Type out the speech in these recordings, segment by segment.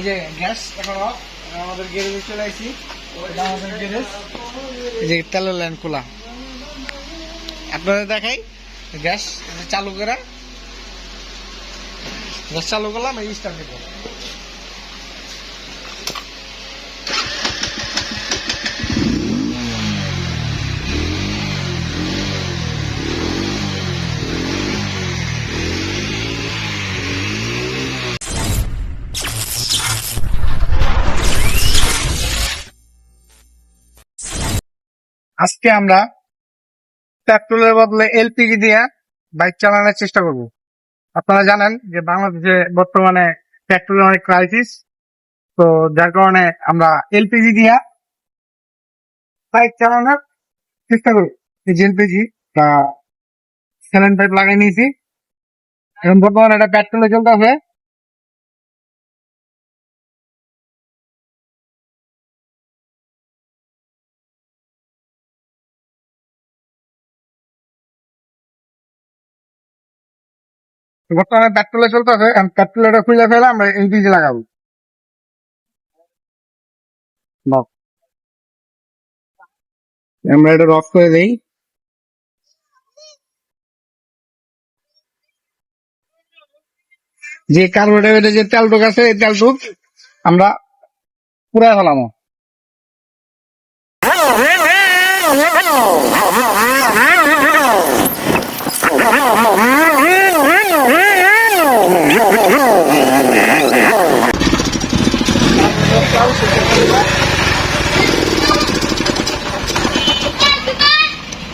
এই যে গ্যাস এখনো আমাদের গ্যারেজে চলে আসছি। এটা আমাদের গ্যারেজ। এই যে তেলের লাইন খোলা। আপনাদের দেখাই গ্যাস চালু করা, গ্যাস চালু করলাম, এই স্টার্ট দিব। আজকে আমরা পেট্রোলের বদলে এলপিজি দিয়ে বাইক চালানোর চেষ্টা করব। আপনারা জানেন যে বাংলাদেশে বর্তমানে পেট্রোলের অনেক ক্রাইসিস, তো যার কারণে আমরা এলপিজি দিয়ে বাইক চালানোর চেষ্টা করব। এই যে এলপিজি স্যালাইন পাইপ লাগাই নিয়েছি, এখন বর্তমানে এটা পেট্রোলে চলতেছে। বর্তমানে পেট্রোলে চলতেছে, পেট্রোলটা খুলে ফেলে আমরা এলপিজি লাগাবো। আমরা এটা অফ করে দিই। যে কার্বোরেটরে যে তেলটুক আছে, এই তেলটুক আমরা পুরাই ফেলামো।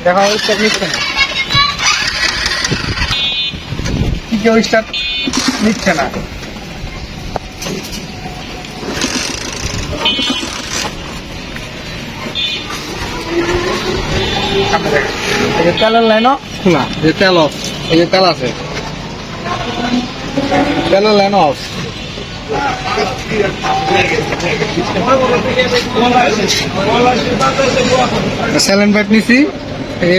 দেখো স্টার্ট নিচ্ছে না, কেউ স্টার্ট নিচ্ছে না। এই যে তেলের লাইনও খোলা, যে তেল অফ, এই যে তেল আছে, তেলের লাইনও অফ। স্যালাইন পাইপ নিছি,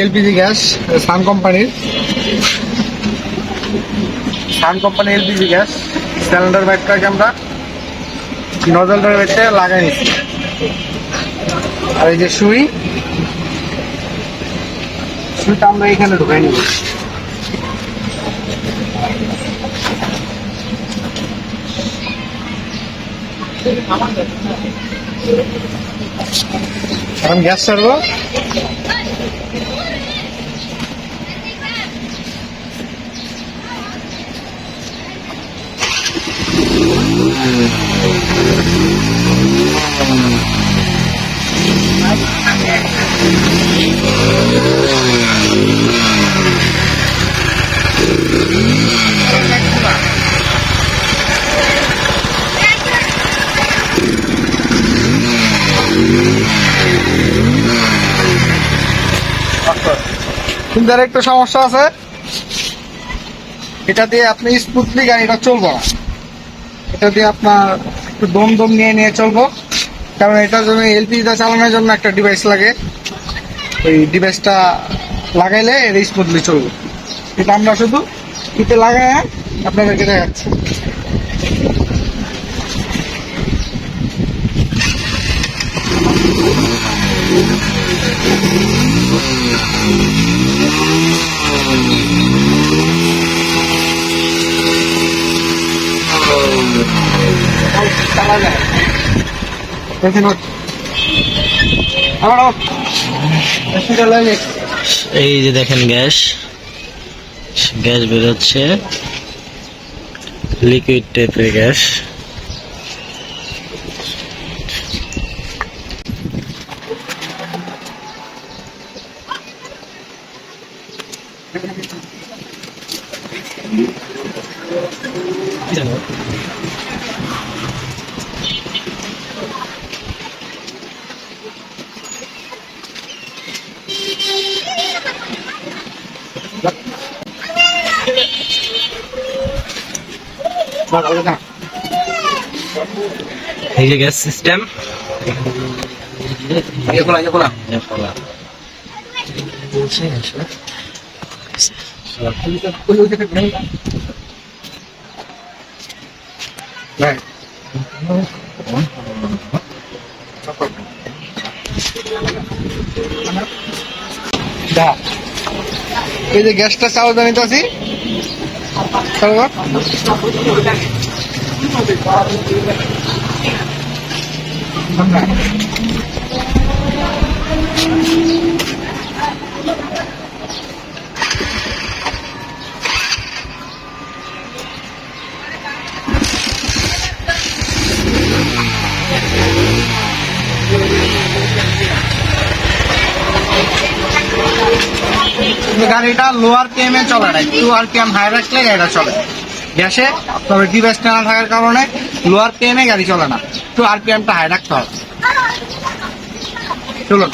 এলপিজি গ্যাস সান কোম্পানির, এলপিজি গ্যাস সিলিন্ডার পাইপটাকে আমরা নজলটার ভেতরে লাগাই নিছি। আর এই যে সুইটা আমরা এখানে ঢুকাই নিব। এখন গ্যাস ছাড়বো। কিন্তু একটা সমস্যা আছে, এটা দিয়ে আপনি স্মুথলি গাড়িটা চলবো না। এটা দিয়ে আপনার একটু দম নিয়ে চলবো, কারণ এটার জন্য এলপিজিটা চালানোর জন্য একটা ডিভাইস লাগে। ওই ডিভাইসটা লাগাইলে এটা স্মুথলি চলবে। এটা আমরা শুধু ইতে লাগাই আপনাদেরকে দেখাচ্ছি। এই যে দেখেন গ্যাস বেরোচ্ছে, লিকুইড টাইপের গ্যাস। এই যে গ্যাস সিস্টেম, দা এই যে গ্যাসটা চালু জানিতে আছি চালু কর। গাড়িটা লো আরপিএম এ চলে না, একটু আরপিএম হাই রাখলে গাড়িটা চলে। গ্যাসে তবে ডিভাইস না থাকার কারণে লো আরপিএম এ গাড়ি চলে না, একটু আরপিএমটা হাই রাখতে হবে। চলুন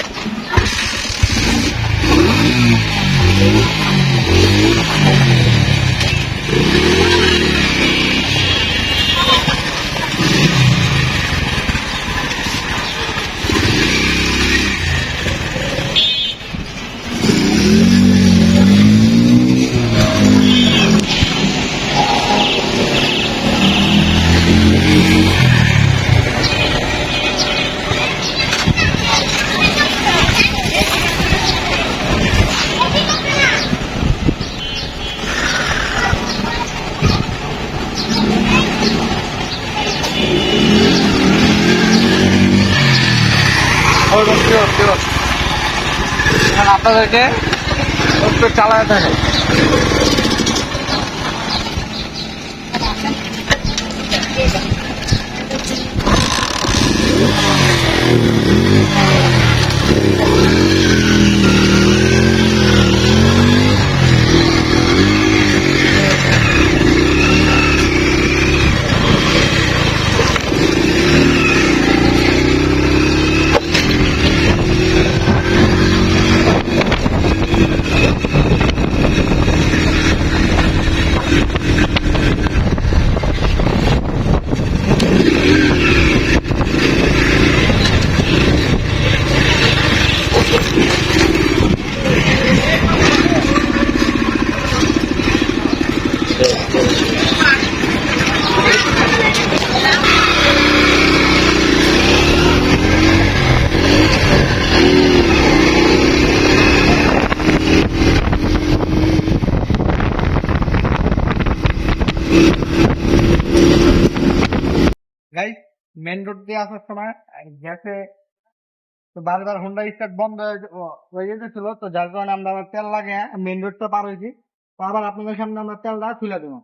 আপনাদেরকে একটু চালাতে থাকে। গাইস মেন রোড দিয়ে আসার সময় গ্যাসে তো বারবার হোন্ডা স্টার্ট বন্ধ হয়ে যেতেছিল, তো যার কারণে আমরা আবার তেল লাগে মেন রোডটা পার হয়েছি। তো আবার আপনাদের সামনে আমরা তেলটা তুলে দেবো।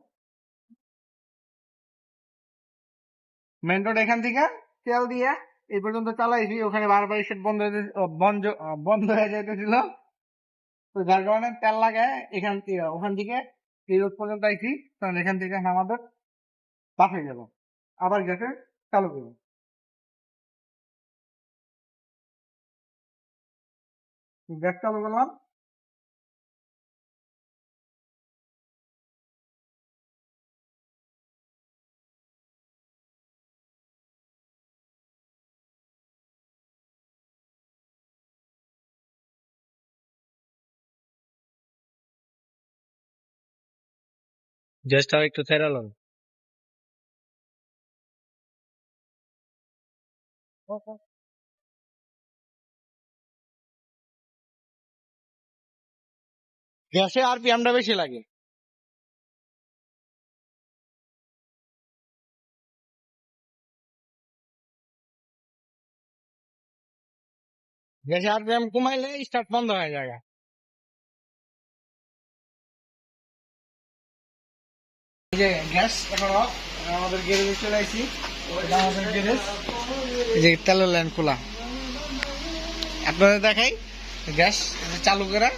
মেন রোড এখান থেকে তেল দিয়ে এই পর্যন্ত চালাইছি, ওখানে বারবার স্টার্ট বন্ধ হয়ে বন্ধ হয়ে যেতেছিল, তো যার কারণে তেল লাগে এখান থেকে ওখান থেকে এই রোড পর্যন্ত আইছি। তখন এখান থেকে আমাদের বাসে যাবো, আবার গ্যাসে চালু করবো। গ্যাস চালু করলাম, জাস্ট আর একটু থেরালাম। গ্যাসে আরপিএমটা বেশি লাগে। গ্যাসে আরপিএম কমাইলে স্টার্ট বন্ধ হয়ে যায়। এই যে গ্যাস এখন off, আমাদের গ্যারেজে চলে আসছি। এটা আমাদের গ্যারেজ, এই যে তেলের লাইন খোলা। আপনাদের দেখাই গ্যাস চালু করে,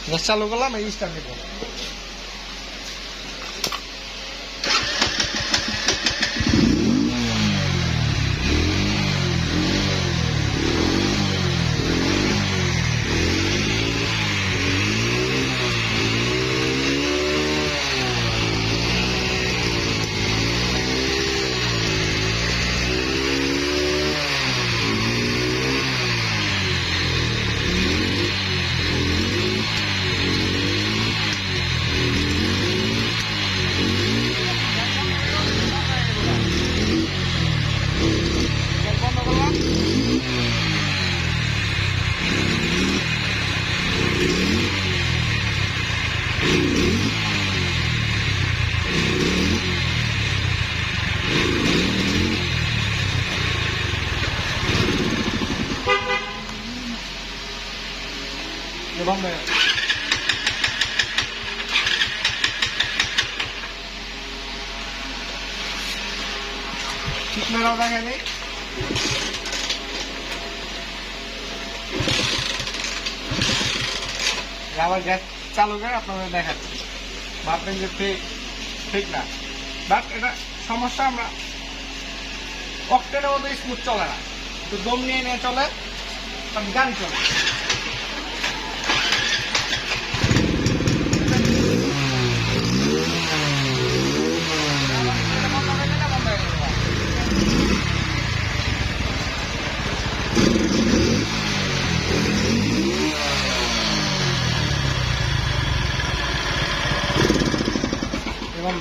গ্যাস চালু করলাম, এই স্টার্ট দিব। বন্ধ হয়ে গেছে। ঠিক মেরাও দেখা নেই। আবার গ্যাস চালু করে আপনাদের দেখাচ্ছি, ভাববেন যে ঠিক না, বাট এটা সমস্যা। আমরা অক্টেনের মতো স্মুথ চলে না, তো দম নিয়ে নিয়ে চলে, গাড়ি চলে। এবং